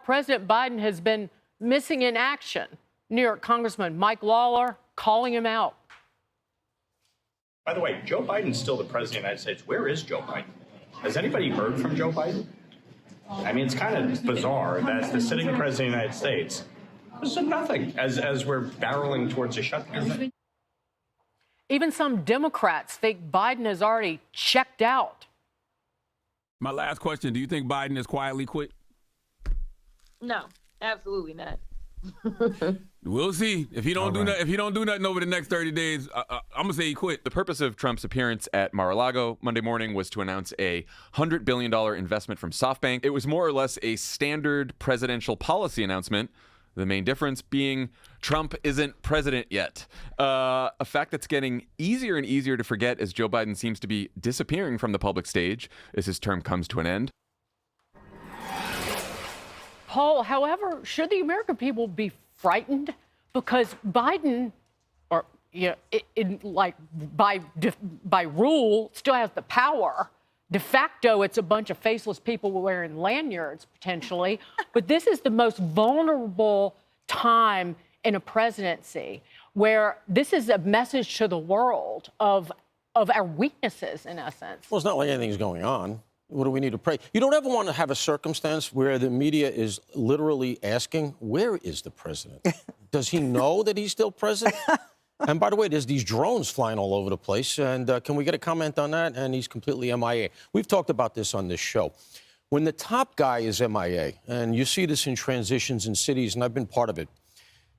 President Biden has been missing in action. New York Congressman Mike Lawler calling him out. By the way, Joe Biden's still the president of the United States. Where is Joe Biden? Has anybody heard from Joe Biden? I mean, it's kind of bizarre that the sitting president of the United States has done nothing as we're barreling towards a shutdown. Even some Democrats think Biden has already checked out. My last question, do you think Biden has quietly quit? No, absolutely not. We'll see. If he don't do nothing over the next 30 days, I'm gonna say he quit. The purpose of Trump's appearance at Mar-a-Lago Monday morning was to announce a $100 billion investment from SoftBank. It was more or less a standard presidential policy announcement. The main difference being Trump isn't president yet. A fact that's getting easier and easier to forget as Joe Biden seems to be disappearing from the public stage as his term comes to an end. Paul, however, should the American people be frightened? Because Biden, or by rule, still has the power. De facto, it's a bunch of faceless people wearing lanyards, potentially. But this is the most vulnerable time in a presidency where this is a message to the world of our weaknesses, in essence. Well, it's not like anything's going on. What do we need to pray? You don't ever want to have a circumstance where the media is literally asking, where is the president? Does he know that he's still president? And by the way, there's these drones flying all over the place. And can we get a comment on that? And he's completely MIA. We've talked about this on this show. When the top guy is MIA, and you see this in transitions in cities, and I've been part of it,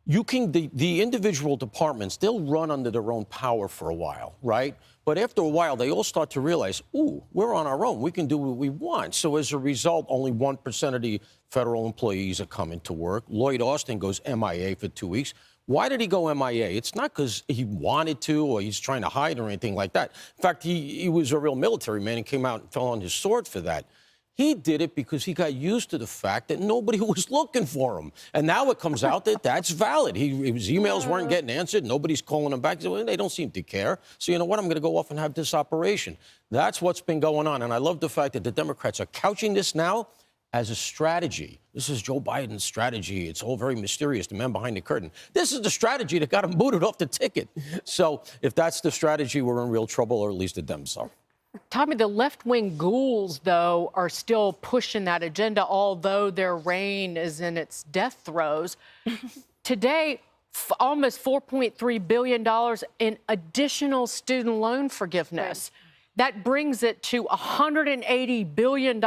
the individual departments, they'll run under their own power for a while, right? But after a while, they all start to realize, ooh, we're on our own. We can do what we want. So as a result, only 1% of the federal employees are coming to work. Lloyd Austin goes MIA for 2 weeks. Why did he go MIA? It's not because he wanted to or he's trying to hide or anything like that. In fact, he was a real military man and came out and fell on his sword for that. He did it because he got used to the fact that nobody was looking for him. And now it comes out that that's valid. His emails weren't getting answered. Nobody's calling him back. Well, they don't seem to care. So you know what? I'm going to go off and have this operation. That's what's been going on. And I love the fact that the Democrats are couching this now as a strategy. This is Joe Biden's strategy. It's all very mysterious, the man behind the curtain. This is the strategy that got him booted off the ticket. So if that's the strategy, we're in real trouble, or at least the Dems are. Tommy, the left-wing ghouls, though, are still pushing that agenda, although their reign is in its death throes. Today, almost $4.3 billion in additional student loan forgiveness. Right. That brings it to $180 billion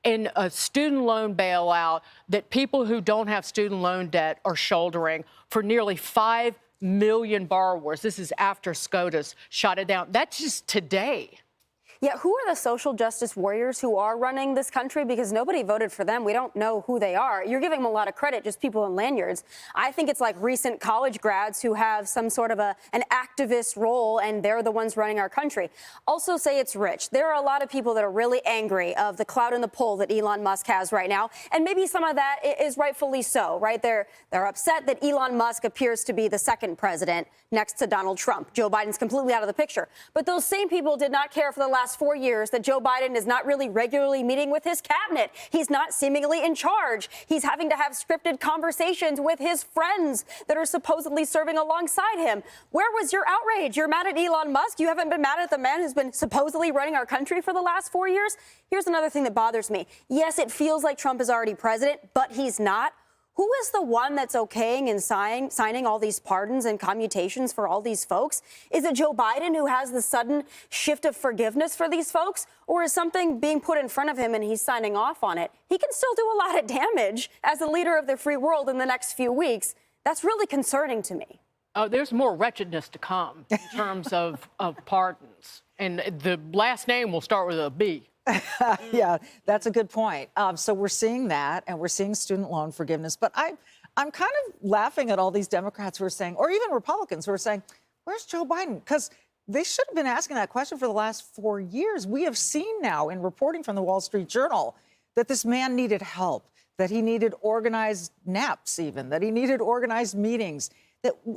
in a student loan bailout that people who don't have student loan debt are shouldering for nearly 5 million borrowers. This is after SCOTUS shot it down. That's just today. Yeah, who are the social justice warriors who are running this country? Because nobody voted for them. We don't know who they are. You're giving them a lot of credit, just people in lanyards. I think it's like recent college grads who have some sort of an activist role, and they're the ones running our country. Also say it's rich. There are a lot of people that are really angry of the clout in the poll that Elon Musk has right now, and maybe some of that is rightfully so, right? They're upset that Elon Musk appears to be the second president next to Donald Trump. Joe Biden's completely out of the picture. But those same people did not care for the last 4 years that Joe Biden is not really regularly meeting with his cabinet. He's not seemingly in charge. He's having to have scripted conversations with his friends that are supposedly serving alongside him. Where was your outrage? You're mad at Elon Musk. You haven't been mad at the man who's been supposedly running our country for the last 4 years. Here's another thing that bothers me. Yes, it feels like Trump is already president, but he's not. Who is the one that's okaying and signing all these pardons and commutations for all these folks? Is it Joe Biden who has the sudden shift of forgiveness for these folks? Or is something being put in front of him and he's signing off on it? He can still do a lot of damage as the leader of the free world in the next few weeks. That's really concerning to me. Oh, there's more wretchedness to come in terms of pardons. And the last name will start with a B. Yeah, that's a good point. So we're seeing that, and we're seeing student loan forgiveness. But I'm kind of laughing at all these Democrats who are saying, or even Republicans who are saying, where's Joe Biden? Because they should have been asking that question for the last 4 years. We have seen now in reporting from the Wall Street Journal that this man needed help, that he needed organized naps even, that he needed organized meetings.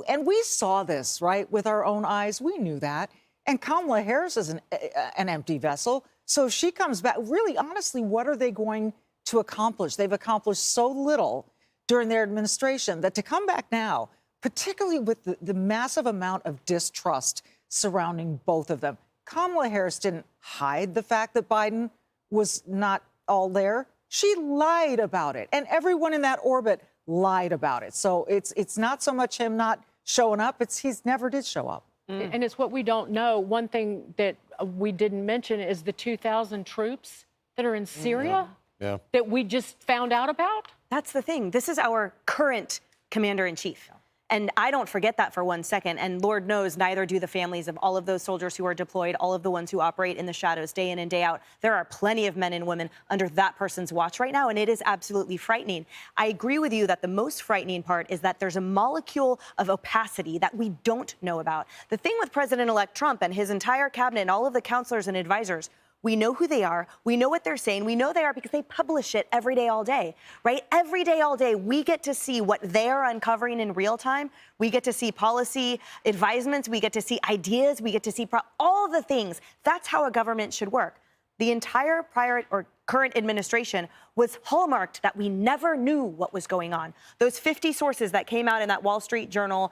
And we saw this, right, with our own eyes. We knew that. And Kamala Harris is an empty vessel. So if she comes back, really, honestly, what are they going to accomplish. They've accomplished so little during their administration that to come back now, particularly with the massive amount of distrust surrounding both of them. Kamala Harris didn't hide the fact that Biden was not all there. She lied about it, and everyone in that orbit lied about it. So it's not so much him not showing up, it's he's never did show up. And it's what we don't know. One thing that we didn't mention is the 2,000 troops that are in Syria that we just found out about. That's the thing. This is our current commander-in-chief. And I don't forget that for 1 second. And Lord knows, neither do the families of all of those soldiers who are deployed, all of the ones who operate in the shadows day in and day out. There are plenty of men and women under that person's watch right now, and it is absolutely frightening. I agree with you that the most frightening part is that there's a molecule of opacity that we don't know about. The thing with President-elect Trump and his entire cabinet and all of the counselors and advisors, we know who they are. We know what they're saying. We know they are because they publish it every day, all day, right? Every day, all day, we get to see what they're uncovering in real time. We get to see policy advisements. We get to see ideas. We get to see all the things. That's how a government should work. The entire prior or current administration was hallmarked that we never knew what was going on. Those 50 sources that came out in that Wall Street Journal,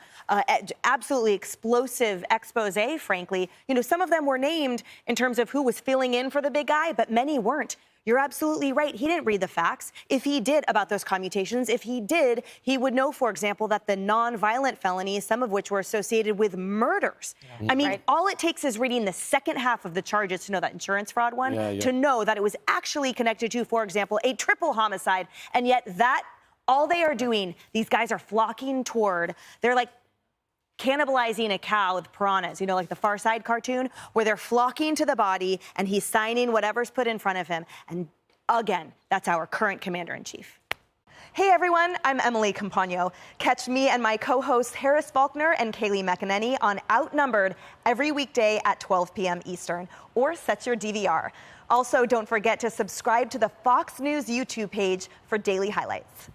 absolutely explosive expose, frankly, you know, some of them were named in terms of who was filling in for the big guy, but many weren't. You're absolutely right. He didn't read the facts. If he did about those commutations, if he did, he would know, for example, that the non-violent felonies, some of which were associated with murders. I mean, all it takes is reading the second half of the charges to know that insurance fraud one, to know that it was actually connected to, for example, a triple homicide. And yet that, all they are doing, these guys are flocking toward, they're like cannibalizing a cow with piranhas, you know, like the Far Side cartoon, where they're flocking to the body and he's signing whatever's put in front of him. And again, that's our current commander-in-chief. Hey everyone, I'm Emily Campagno. Catch me and my co-hosts Harris Faulkner and Kaylee McEnany on Outnumbered every weekday at 12 p.m. Eastern, or set your DVR. Also, don't forget to subscribe to the Fox News YouTube page for daily highlights.